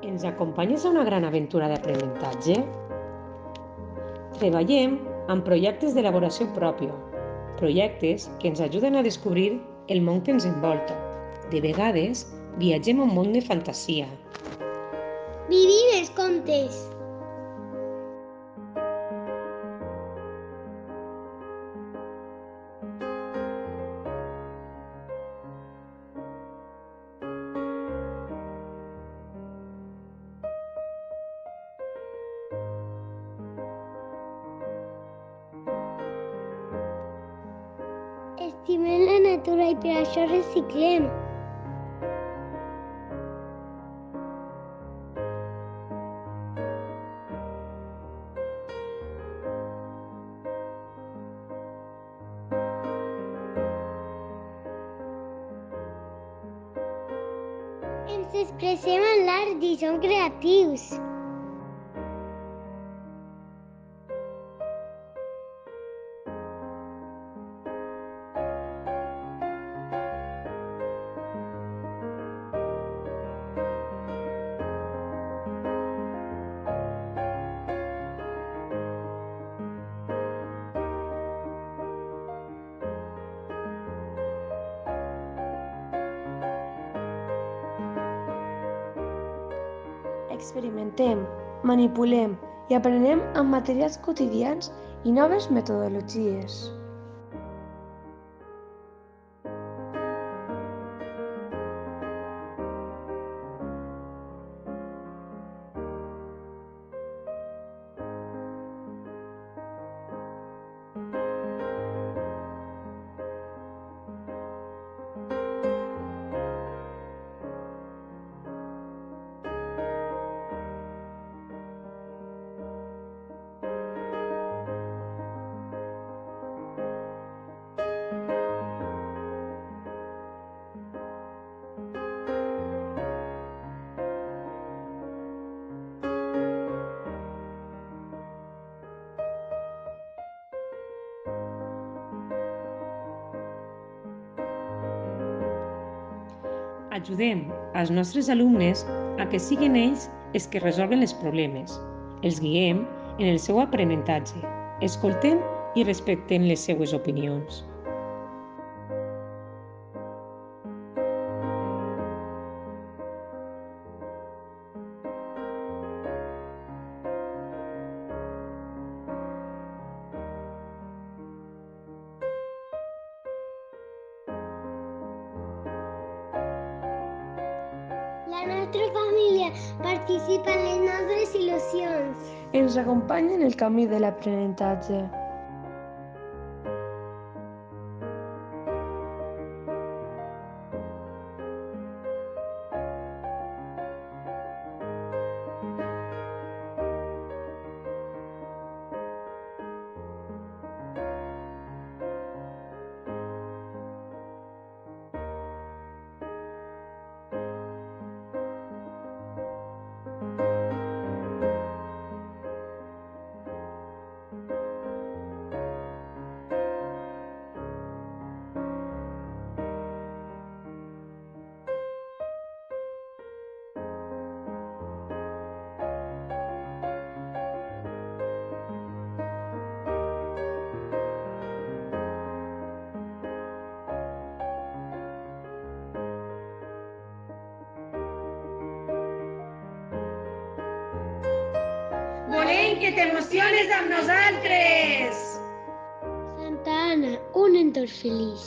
Ens acompanyes a una gran aventura d'aprenentatge? Treballem amb projectes d'elaboració pròpia, projectes que ens ajuden a descobrir el món que ens envolta. De vegades, viatgem a un món de fantasia. Vivim els contes. Estimem la natura i per això reciclem. Ens expressem en l'art i som creatius. Experimentem, manipulem i aprenem amb materials quotidians i noves metodologies. Ajudem als nostres alumnes a que siguin ells els que resolguen els problemes. Els guiem en el seu aprenentatge. Escoltem i respectem les seues opinions. La nostra família participa en les nostres il·lusions. Ens acompanya en el camí de l'aprenentatge. Volem que t'emociones amb nosaltres! Santa Anna, un entorn feliç.